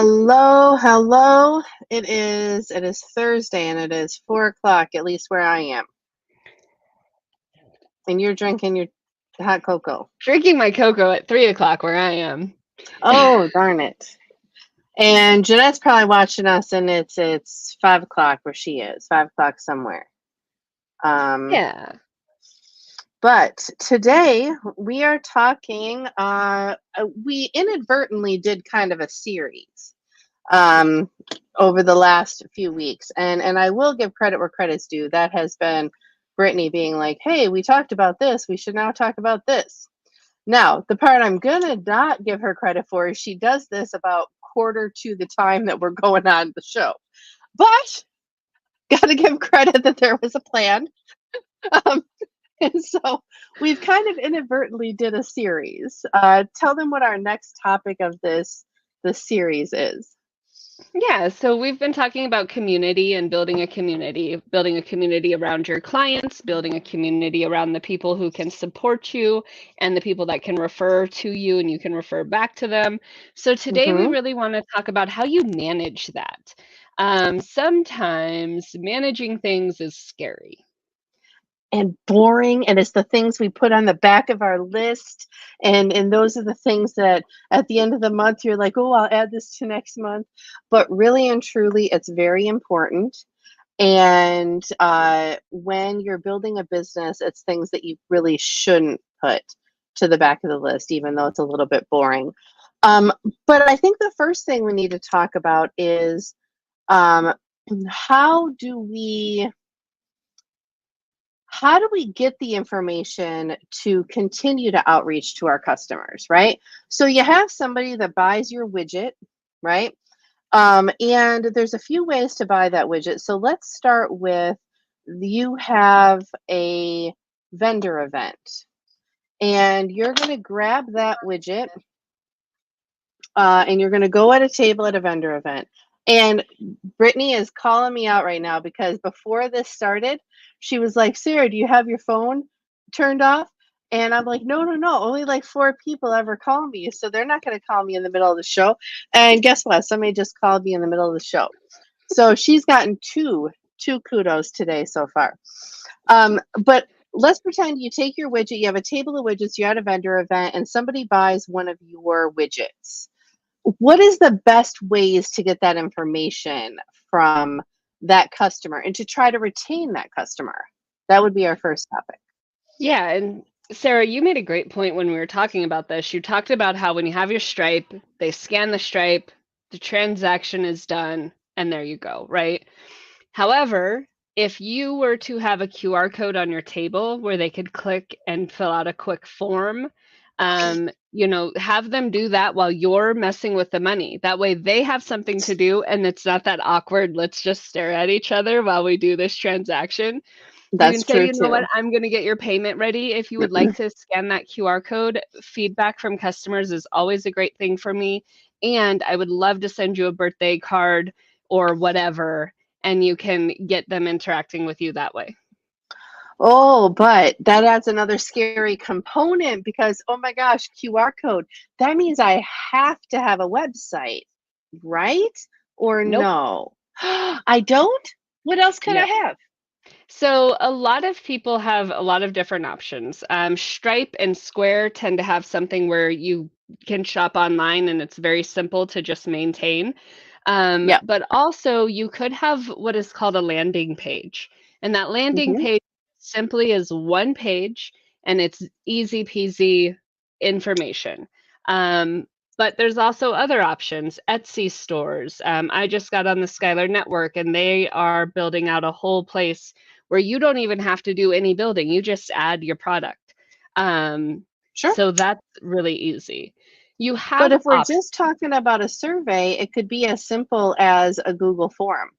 Hello, hello. It is Thursday and it is 4 o'clock, at least where I am. And you're drinking your hot cocoa. Drinking my cocoa at 3 o'clock where I am. Oh, darn it. And Jeanette's probably watching us and it's 5 o'clock where she is, 5 o'clock somewhere. Yeah. But today we are talking, we inadvertently did kind of a series over the last few weeks. And I will give credit where credit's due. That has been Brittany being like, hey, we talked about this. We should now talk about this. Now, the part I'm going to not give her credit for is she does this about quarter to the time that we're going on the show. But got to give credit that there was a plan. And so we've kind of inadvertently did a series. Tell them what our next topic of this series is. Yeah, so we've been talking about community and building a community around your clients, building a community around the people who can support you and the people that can refer to you and you can refer back to them. So today we really want to talk about how you manage that. Sometimes managing things is scary. And boring, and it's the things we put on the back of our list, and those are the things that at the end of the month you're like, oh, I'll add this to next month. But really and truly, it's very important. And when you're building a business, it's things that you really shouldn't put to the back of the list, even though it's a little bit boring. But I think the first thing we need to talk about is how do we get the information to continue to outreach to our customers, right? So you have somebody that buys your widget, right? And there's a few ways to buy that widget. So let's start with, you have a vendor event and you're going to grab that widget and you're going to go at a table at a vendor event. And Brittany is calling me out right now because before this started, she was like, Sarah, do you have your phone turned off? And I'm like, no, only like 4 people ever call me. So they're not going to call me in the middle of the show. And guess what? Somebody just called me in the middle of the show. So she's gotten two kudos today so far. But let's pretend you take your widget, you have a table of widgets, you're at a vendor event, and somebody buys one of your widgets. What is the best ways to get that information from that customer and to try to retain that customer? That would be our first topic. Yeah, and Sarah, you made a great point when we were talking about this. You talked about how when you have your Stripe, they scan the Stripe, the transaction is done, and there you go, right? However, if you were to have a QR code on your table where they could click and fill out a quick form, have them do that while you're messing with the money. That way they have something to do and it's not that awkward, let's just stare at each other while we do this transaction. You can That's say, true you know what, too. I'm going to get your payment ready. If you would like to scan that QR code, feedback from customers is always a great thing for me. And I would love to send you a birthday card or whatever, and you can get them interacting with you that way. Oh, but that adds another scary component because, oh my gosh, QR code. That means I have to have a website, right? Or Nope. no? I don't? What else could I No. have? So a lot of people have a lot of different options. Stripe and Square tend to have something where you can shop online and it's very simple to just maintain. Yeah. But also you could have what is called a landing page. And that landing Hmm. page simply is one page and it's easy peasy information. But there's also other options, Etsy stores. I just got on the Skylar Network and they are building out a whole place where you don't even have to do any building. You just add your product. Sure. So that's really easy. You But have if we're options. just talking about a survey, it could be as simple as a Google form,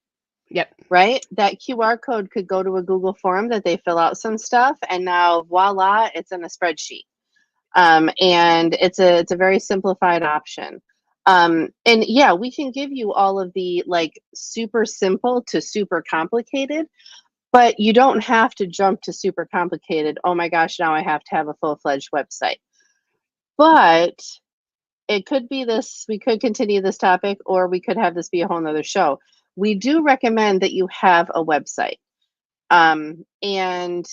Yep. right? That QR code could go to a Google form that they fill out some stuff, and now voila, it's in a spreadsheet. And it's a very simplified option. And yeah, we can give you all of the like super simple to super complicated, but you don't have to jump to super complicated. Oh my gosh, now I have to have a full-fledged website. But it could be this, we could continue this topic, or we could have this be a whole nother show. We do recommend that you have a website. And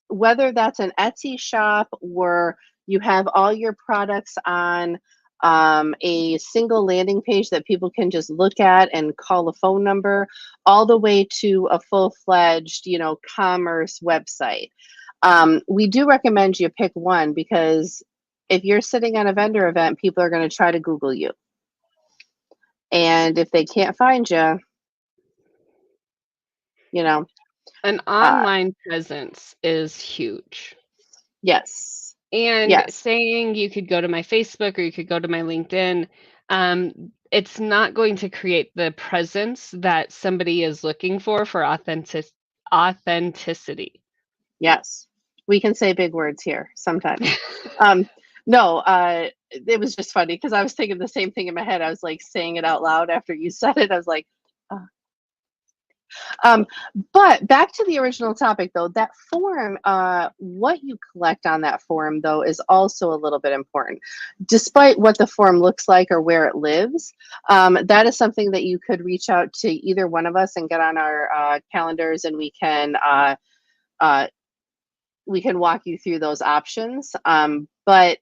whether that's an Etsy shop or you have all your products on a single landing page that people can just look at and call a phone number, all the way to a full-fledged, commerce website. We do recommend you pick one, because if you're sitting on a vendor event, people are going to try to Google you. And if they can't find you, An uh, online presence is huge. yes. And Yes. saying you could go to my Facebook or you could go to my LinkedIn, it's not going to create the presence that somebody is looking for authenticity. Yes. We can say big words here sometimes. No, it was just funny because I was thinking the same thing in my head. I was like saying it out loud after you said it. I was like, but back to the original topic though, that form, what you collect on that form though is also a little bit important. Despite what the form looks like or where it lives, that is something that you could reach out to either one of us and get on our calendars, and we can walk you through those options. But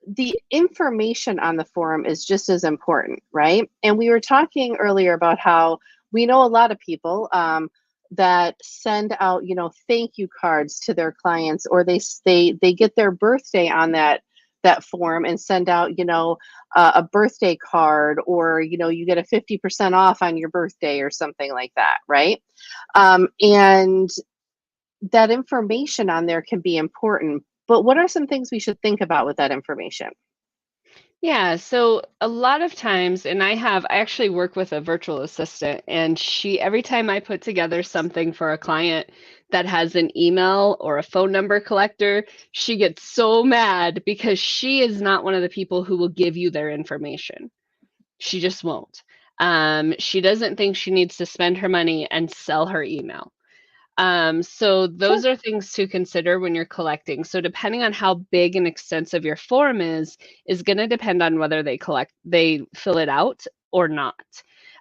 the information on the form is just as important, right? And we were talking earlier about how we know a lot of people that send out, thank you cards to their clients, or they get their birthday on that form and send out, a birthday card, or you get a 50% off on your birthday or something like that, right? And that information on there can be important. But what are some things we should think about with that information? Yeah, so a lot of times, and I actually work with a virtual assistant, and every time I put together something for a client that has an email or a phone number collector, she gets so mad because she is not one of the people who will give you their information. She just won't. She doesn't think she needs to spend her money and sell her email. So those Sure. are things to consider when you're collecting. So depending on how big and extensive your form is going to depend on whether they fill it out or not.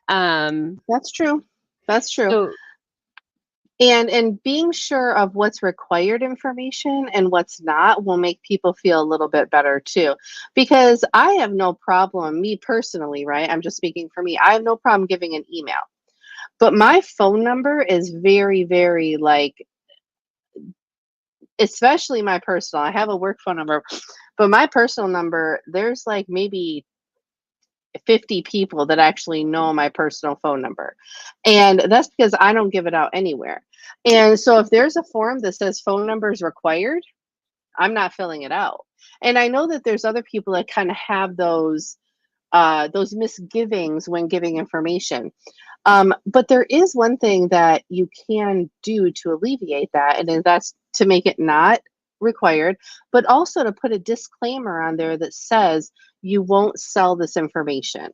That's true. That's true. So And being sure of what's required information and what's not will make people feel a little bit better too. Because I have no problem, me personally, right? I'm just speaking for me. I have no problem giving an email. But my phone number is very, very like, especially my personal. I have a work phone number, but my personal number, there's like maybe 50 people that actually know my personal phone number. And that's because I don't give it out anywhere. And so if there's a form that says phone number is required, I'm not filling it out. And I know that there's other people that kind of have those misgivings when giving information. But there is one thing that you can do to alleviate that, and that's to make it not required, but also to put a disclaimer on there that says you won't sell this information,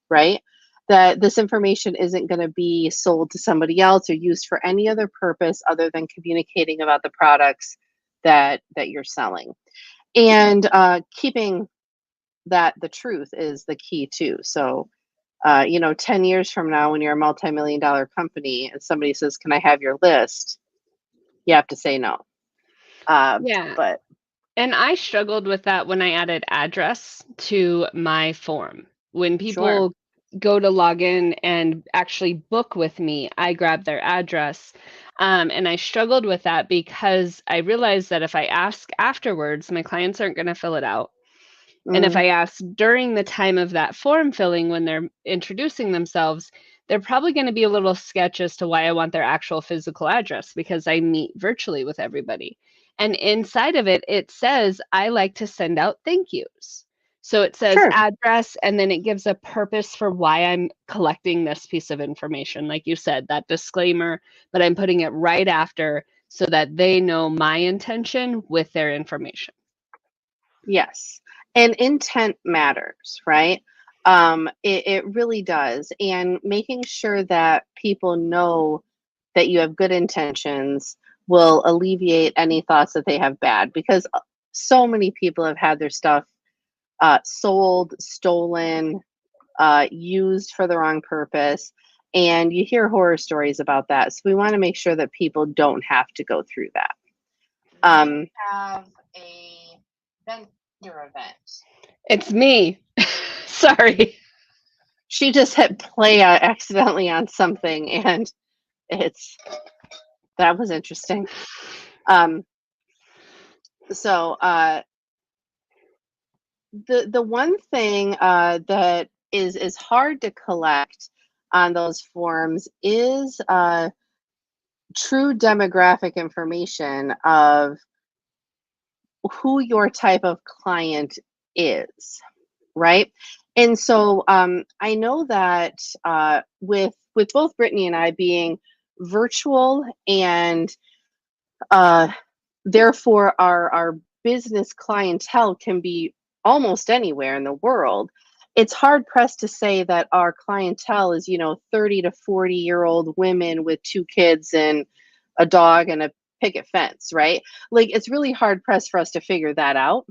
right? That this information isn't going to be sold to somebody else or used for any other purpose other than communicating about the products that you're selling. And keeping that the truth is the key too. So 10 years from now, when you're a multi-million dollar company and somebody says, can I have your list? You have to say no. yeah, But and I struggled with that when I added address to my form. When sure. people go to log in and actually book with me, I grab their address. And I struggled with that because I realized that if I ask afterwards, my clients aren't going to fill it out. And if Mm, I ask during the time of that form filling when they're introducing themselves, they're probably going to be a little sketch as to why I want their actual physical address, because I meet virtually with everybody. And inside of it, it says I like to send out thank yous. So it says sure. address, and then it gives a purpose for why I'm collecting this piece of information. Like you said, that disclaimer, but I'm putting it right after so that they know my intention with their information. Yes. And intent matters, right? It really does. And making sure that people know that you have good intentions will alleviate any thoughts that they have bad, because so many people have had their stuff sold, stolen, used for the wrong purpose. And you hear horror stories about that. So we want to make sure that people don't have to go through that. We have a vendor event. It's me. Sorry. She just hit play accidentally on something, and that was interesting. So the one thing that is hard to collect on those forms is true demographic information of who your type of client is, right? And so I know that with both Brittany and I being virtual and therefore our business clientele can be almost anywhere in the world, it's hard pressed to say that our clientele is 30 to 40-year-old women with 2 kids and a dog and a picket fence, right? Like, it's really hard pressed for us to figure that out,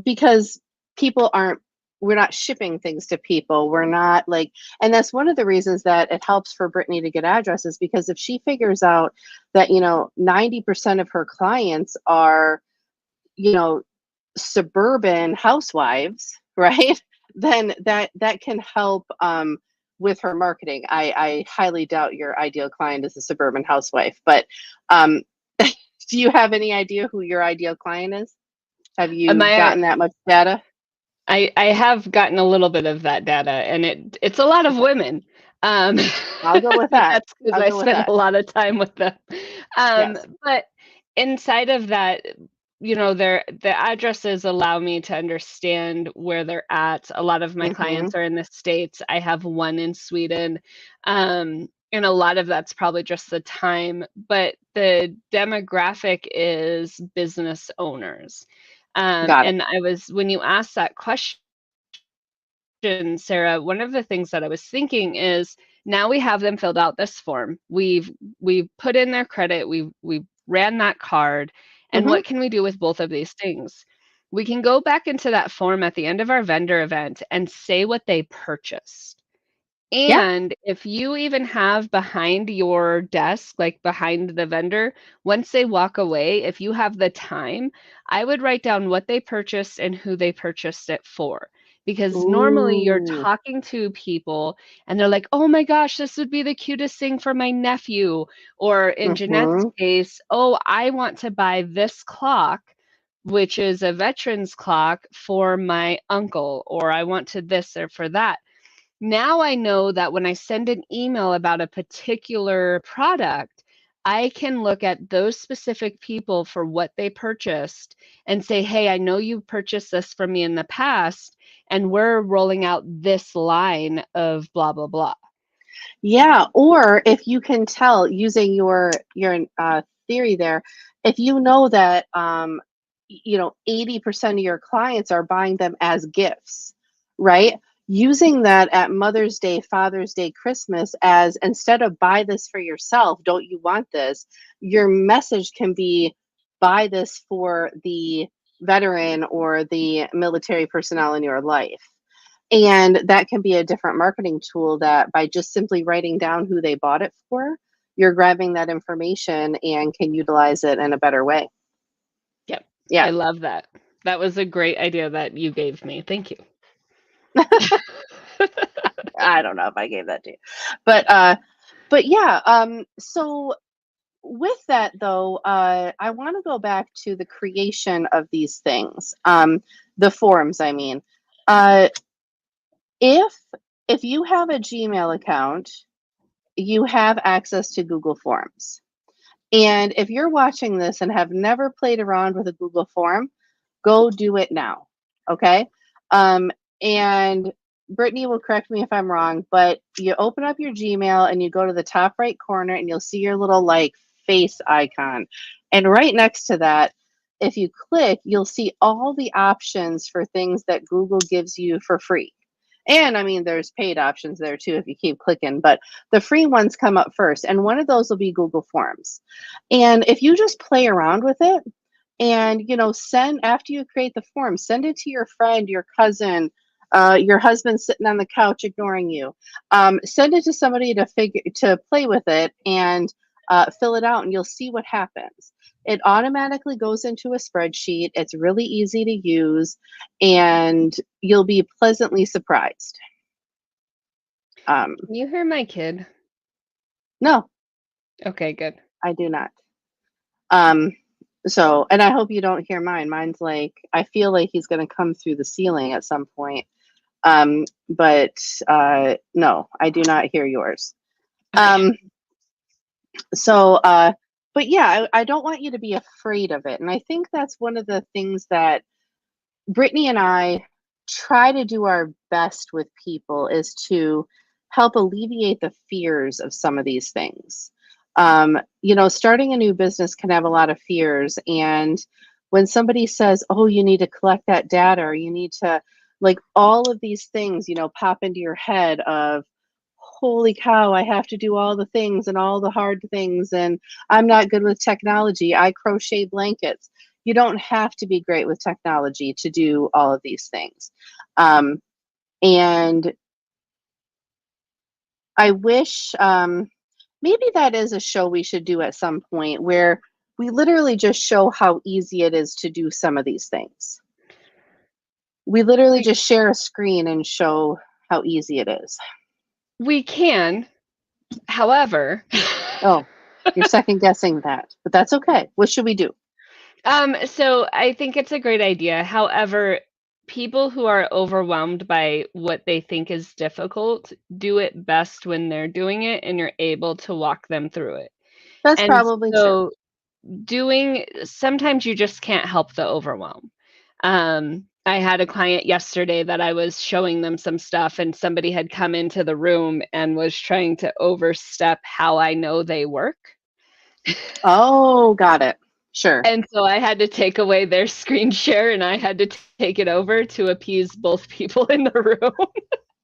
because we're not shipping things to people. We're not like, and that's one of the reasons that it helps for Brittany to get addresses, because if she figures out that 90% of her clients are suburban housewives, right? Then that can help with her marketing. I highly doubt your ideal client is a suburban housewife, but do you have any idea who your ideal client is? Have you gotten that much data? I have gotten a little bit of that data, and it's a lot of women. I'll go with that. That's because I spent a lot of time with them. Yes. But inside of that, the addresses allow me to understand where they're at. A lot of my clients are in the States. I have one in Sweden. And a lot of that's probably just the time, but the demographic is business owners. And when you asked that question, Sarah, one of the things that I was thinking is, now we have them filled out this form. We've put in their credit. We've ran that card. And what can we do with both of these things? We can go back into that form at the end of our vendor event and say what they purchased. And if you even have behind your desk, like behind the vendor, once they walk away, if you have the time, I would write down what they purchased and who they purchased it for. Because normally you're talking to people and they're like, oh my gosh, this would be the cutest thing for my nephew. Or in Jeanette's case, oh, I want to buy this clock, which is a veteran's clock, for my uncle, or I want to this or for that. Now I know that when I send an email about a particular product, I can look at those specific people for what they purchased and say, hey, I know you purchased this from me in the past, and we're rolling out this line of blah, blah, blah. Yeah, or if you can tell using your theory there, if you know that 80% of your clients are buying them as gifts, right? Using that at Mother's Day, Father's Day, Christmas, as instead of buy this for yourself, don't you want this? Your message can be, buy this for the veteran or the military personnel in your life. And that can be a different marketing tool, that by just simply writing down who they bought it for, you're grabbing that information and can utilize it in a better way. Yep. Yeah. I love that. That was a great idea that you gave me. Thank you. I don't know if I gave that to you, but yeah. So with that though, I want to go back to the creation of these things, the forms. I mean, if you have a Gmail account, you have access to Google Forms. And if you're watching this and have never played around with a Google form, go do it now. Okay. And Brittany will correct me if I'm wrong, but you open up your Gmail and you go to the top right corner and you'll see your little like face icon. And right next to that, if you click, you'll see all the options for things that Google gives you for free. And I mean, there's paid options there too if you keep clicking, but the free ones come up first. And one of those will be Google Forms. And if you just play around with it And, send, after you create the form, send it to your friend, your cousin, your husband sitting on the couch ignoring you. Send it to somebody to play with it and fill it out, and you'll see what happens. It automatically goes into a spreadsheet. It's really easy to use, and you'll be pleasantly surprised. Can you hear my kid? No, Okay, good. I do not. So, and I hope you don't hear mine. Mine's like, I feel like he's going to come through the ceiling at some point. But no, I do not hear yours. Okay. But yeah, I don't want you to be afraid of it. And I think that's one of the things that Brittany and I try to do our best with people, is to help alleviate the fears of some of these things. Starting a new business can have a lot of fears. And when somebody says, oh, you need to collect that data, or you need to, like, all of these things, pop into your head of, holy cow, I have to do all the things and all the hard things, and I'm not good with technology. I crochet blankets. You don't have to be great with technology to do all of these things. And I wish, maybe that is a show we should do at some point, where we literally just show how easy it is to do some of these things. We literally just share a screen and show how easy it is. We can, however. Oh, you're second guessing that, but that's okay. What should we do? So I think it's a great idea. However, people who are overwhelmed by what they think is difficult do it best when they're doing it and you're able to walk them through it. That's And probably true. so sometimes you just can't help the overwhelm. I had a client yesterday that I was showing them some stuff, and somebody had come into the room and was trying to overstep how I know they work. Oh, got it. Sure. And so I had to take away their screen share, and I had to take it over to appease both people in the room.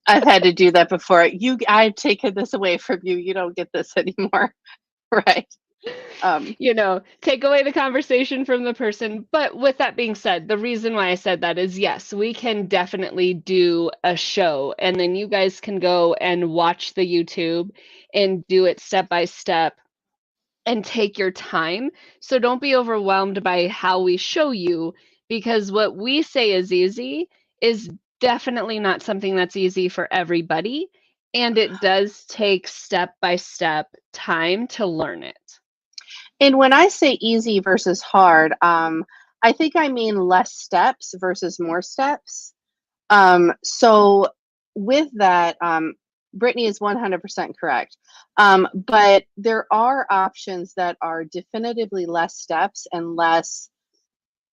I've had to do that before. I've taken this away from you. You don't get this anymore. Right. Take away the conversation from the person. But with that being said, the reason why I said that is, yes, we can definitely do a show, and then you guys can go and watch the YouTube and do it step by step and take your time. So don't be overwhelmed by how we show you, because what we say is easy is definitely not something that's easy for everybody. And it does take step by step time to learn it. And when I say easy versus hard, I think I mean less steps versus more steps. So with that, Brittany is 100% correct. But there are options that are definitively less steps and less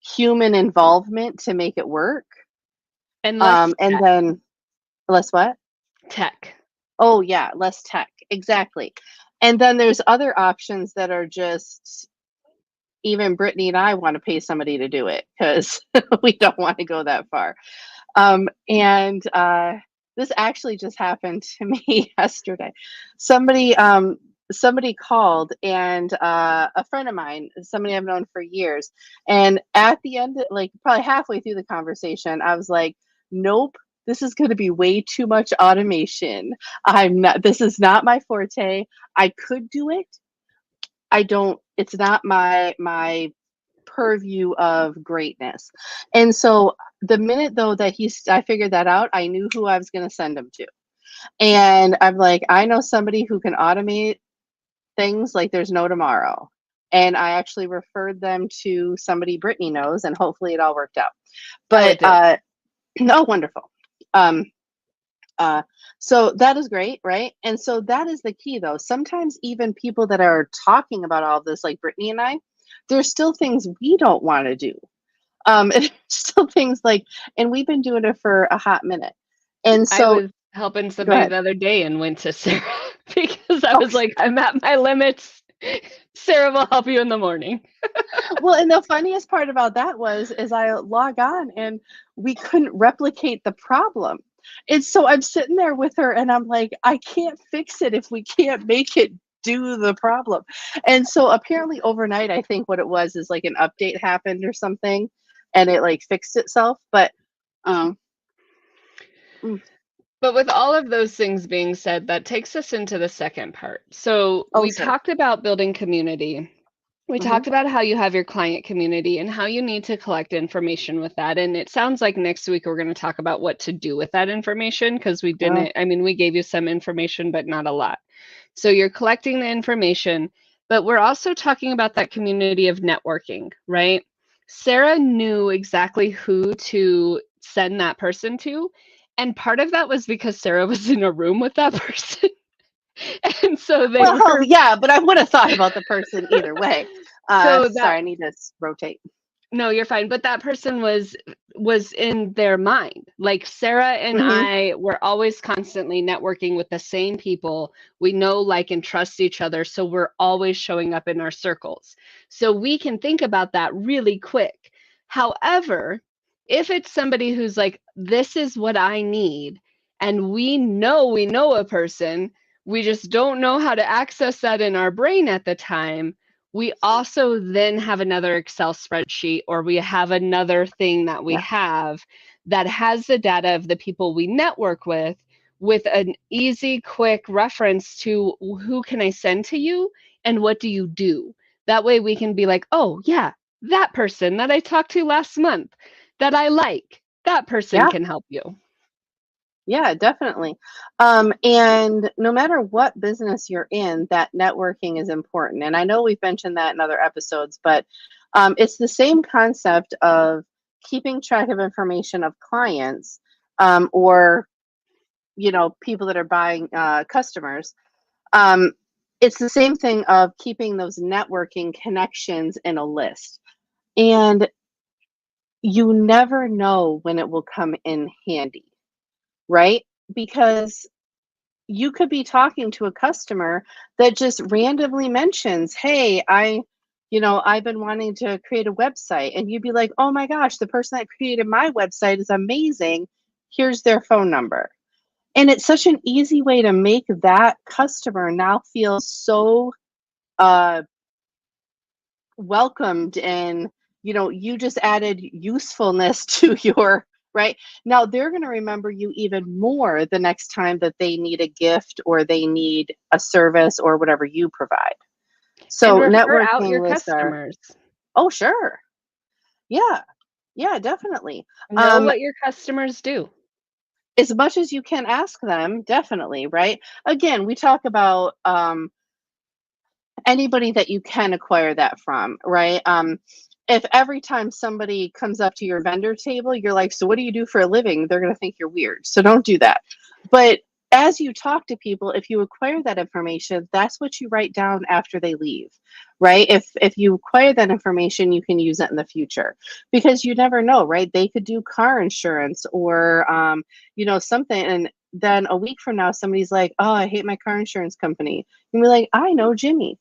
human involvement to make it work. And less and then less what? tech. Oh yeah, less tech. Exactly. And then there's other options that are just, even Brittany and I want to pay somebody to do it because we don't want to go that far. And this actually just happened to me yesterday. Somebody called, and a friend of mine, somebody I've known for years, and at the end, like probably halfway through the conversation, I was like, nope, this is going to be way too much automation. This is not my forte. I could do it. It's not my purview of greatness. And so the minute though that I figured that out, I knew who I was going to send him to. And I'm like, I know somebody who can automate things like there's no tomorrow. And I actually referred them to somebody Brittany knows, and hopefully it all worked out. But no, wonderful. So that is great, right? And so that is the key though. Sometimes even people that are talking about all this, like Brittany and I, there's still things we don't want to do. And still things like, and we've been doing it for a hot minute. And so I was helping somebody the other day and went to Sarah because I was like, I'm at my limits. Sarah will help you in the morning. Well, and the funniest part about that is I log on and we couldn't replicate the problem. And so I'm sitting there with her and I'm like, I can't fix it if we can't make it do the problem. And so apparently overnight, I think what it was is like an update happened or something, and it like fixed itself. But um, mm, But with all of those things being said, that takes us into the second part. So oh we sure, talked about building community. We hmm talked about how you have your client community and how you need to collect information with that. And it sounds like next week we're going to talk about what to do with that information because we well, didn't, I mean, we gave you some information, but not a lot. So you're collecting the information, but we're also talking about that community of networking, right? Sarah knew exactly who to send that person to. And part of that was because Sarah was in a room with that person. And so they well, were, yeah, but I would have thought about the person either way. so that Sorry, I need to rotate. No, you're fine. But that person was in their mind. Like Sarah and Hmm. I were always constantly networking with the same people. We know, like, and trust each other. So we're always showing up in our circles. So we can think about that really quick. However, if it's somebody who's like, this is what I need, and we know a person, we just don't know how to access that in our brain at the time, we also then have another Excel spreadsheet or we have another thing that we Yeah, have that has the data of the people we network with an easy, quick reference to who can I send to you and what do you do? That way we can be like, oh, yeah, that person that I talked to last month that I like, that person yeah. can help you. Yeah, definitely. And no matter what business you're in, that networking is important. And I know we've mentioned that in other episodes, but it's the same concept of keeping track of information of clients or people that are buying customers. Um, it's the same thing of keeping those networking connections in a list. And you never know when it will come in handy, right? Because you could be talking to a customer that just randomly mentions, "Hey, I've been wanting to create a website." And you'd be like, "Oh my gosh, the person that created my website is amazing. Here's their phone number." And it's such an easy way to make that customer now feel so uh, welcomed, and you just added usefulness to your right now. They're going to remember you even more the next time that they need a gift or they need a service or whatever you provide. And So refer out networking your lists are, customers. oh sure, yeah, yeah, definitely. Know um what your customers do. as much as you can ask them, definitely, right? Again, we talk about anybody that you can acquire that from, right? If every time somebody comes up to your vendor table, you're like, "So what do you do for a living?" They're going to think you're weird. So don't do that. But as you talk to people, if you acquire that information, that's what you write down after they leave, right? If you acquire that information, you can use it in the future because you never know, right? They could do car insurance or something, and then a week from now, somebody's like, "Oh, I hate my car insurance company." And be like, "I know Jimmy."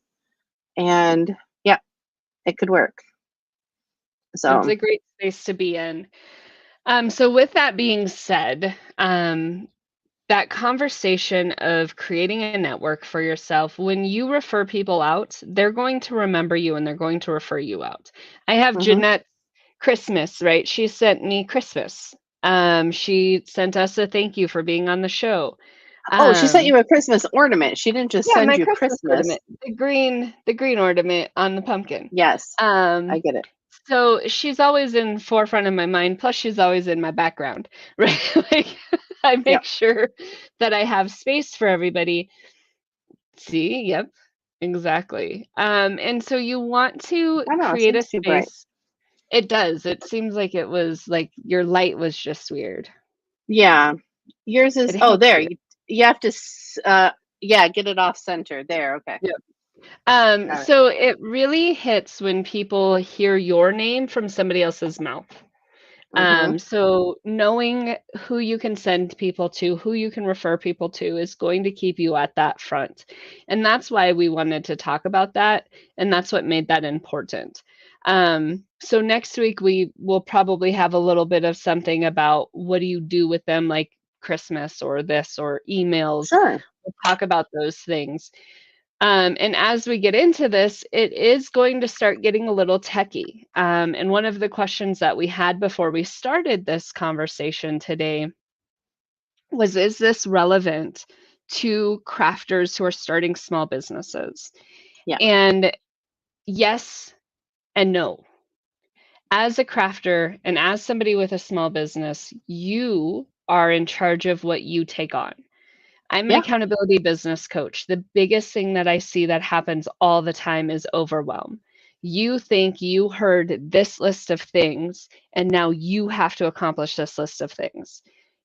And yeah, it could work. It's So, a great space to be in. So with that being said, that conversation of creating a network for yourself, when you refer people out, they're going to remember you and they're going to refer you out. I have mhm. Jeanette Christmas, right? She sent me Christmas. She sent us a thank you for being on the show. Oh, she sent Um, you a Christmas ornament. She didn't just yeah, send my you Christmas Christmas. ornament, the green ornament on the pumpkin. Yes, I Um, get it. so she's always in forefront of my mind, plus she's always in my background, right? Like I Yep. make sure that I have space for everybody. See, yep, exactly. And so you want to I know, it create a seems too bright. space. It does. It seems like it was like your light was just weird. Yeah. Yours It is, oh, hits there. weird. You have to yeah, get it off center. There, okay. Yep. Got it. So it really hits when people hear your name from somebody else's mouth. Mhm. So knowing who you can send people to, who you can refer people to is going to keep you at that front. And that's why we wanted to talk about that. And that's what made that important. So next week we will probably have a little bit of something about what do you do with them, like Christmas or this or emails. Sure. We'll talk about those things. And as we get into this, it is going to start getting a little techy. And one of the questions that we had before we started this conversation today was, is this relevant to crafters who are starting small businesses? Yeah. And yes and no. As a crafter and as somebody with a small business, you are in charge of what you take on. I'm an Yeah. accountability business coach. The biggest thing that I see that happens all the time is overwhelm. You think you heard this list of things, and now you have to accomplish this list of things.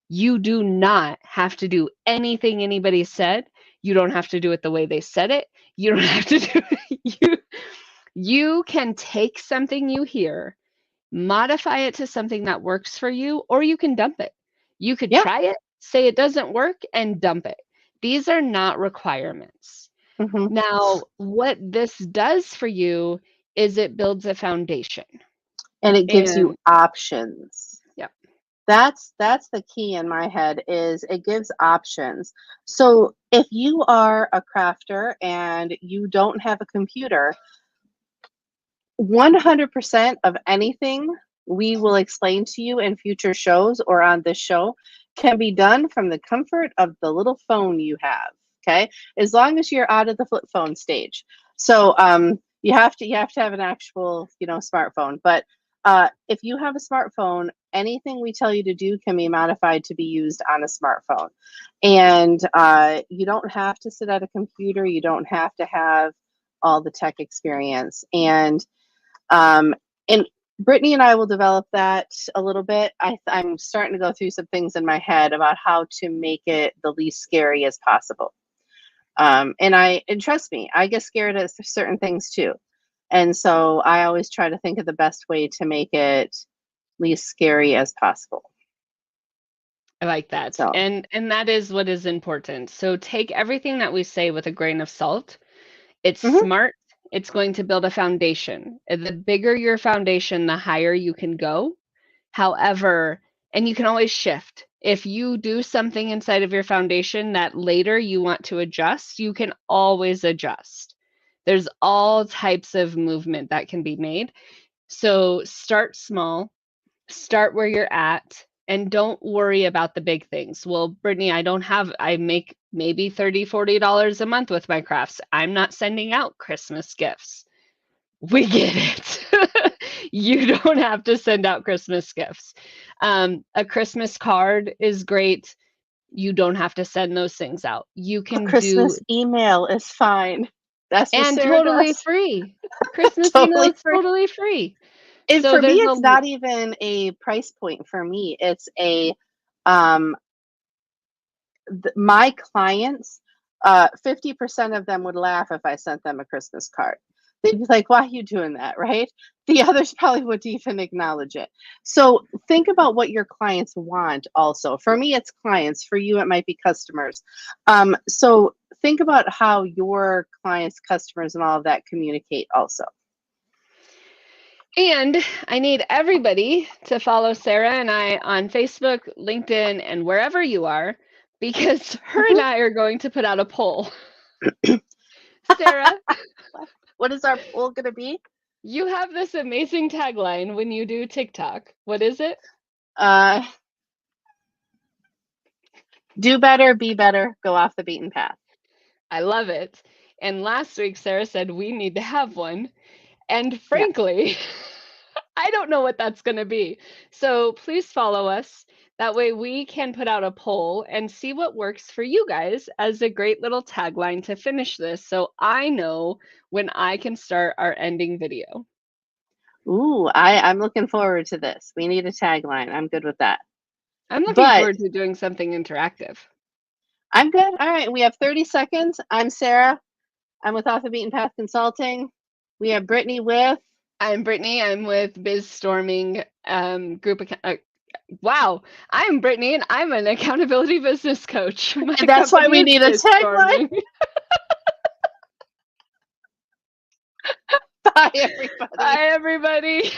You do not have to do anything anybody said. You don't have to do it the way they said it. You don't have to do it. You can take something you hear, modify it to something that works for you, or you can dump it. You could Yeah. try it, say it doesn't work, and dump it. These are not requirements. Mm-hmm. Now, what this does for you is it builds a foundation. And it gives you And options. yeah, That's the key in my head, is it gives options. So if you are a crafter and you don't have a computer, 100% of anything we will explain to you in future shows or on this show can be done from the comfort of the little phone you have. Okay, as long as you're out of the flip phone stage. So you have to have an actual smartphone. But if you have a smartphone, anything we tell you to do can be modified to be used on a smartphone, and you don't have to sit at a computer. You don't have to have all the tech experience. And Brittany and I will develop that a little bit. I'm starting to go through some things in my head about how to make it the least scary as possible. And trust me, I get scared at certain things too. And so I always try to think of the best way to make it least scary as possible. I like that. So And that is what is important. So take everything that we say with a grain of salt. It's mhm, smart. It's going to build a foundation. The bigger your foundation, the higher you can go. However, and you can always shift. If you do something inside of your foundation that later you want to adjust, you can always adjust. There's all types of movement that can be made. So start small, start where you're at, and don't worry about the big things. Well, Brittany, I make maybe $30, $40 a month with my crafts. I'm not sending out Christmas gifts. We get it. You don't have to send out Christmas gifts. A Christmas card is great. You don't have to send those things out. You a can do, Christmas email is fine. That's what and Sarah totally does. free. Christmas email Totally is free. totally free. And So for me, there's it's not even a price point. For me, it's um, my clients, 50% of them would laugh if I sent them a Christmas card. They'd be like, why are you doing that? Right? The others probably wouldn't even acknowledge it. So think about what your clients want also. For me, it's clients. For you, it might be customers. So think about how your clients, customers, and all of that communicate also. And I need everybody to follow Sarah and I on Facebook, LinkedIn, and wherever you are, because her and Mhm. I are going to put out a poll. Sarah, What is our poll going to be? you have this amazing tagline when you do TikTok. What is it? Uh, do better, be better, go off the beaten path. I love it. And last week, Sarah said we need to have one. And Yeah. frankly, I don't know what that's going to be. So please follow us. That way we can put out a poll and see what works for you guys as a great little tagline to finish this. So I know when I can start our ending video. Ooh, I'm looking forward to this. We need a tagline. I'm good with that. I'm looking But forward to doing something interactive. I'm good. All right. We have 30 seconds. I'm Sarah. I'm with Off the Beaten Path Consulting. We have Brittany with. I'm Brittany. I'm with BizStorming Group. Wow, I'm Brittany, and I'm an accountability business coach. My And that's why company we is need a tagline. BizStorming. Bye, everybody. Bye, everybody.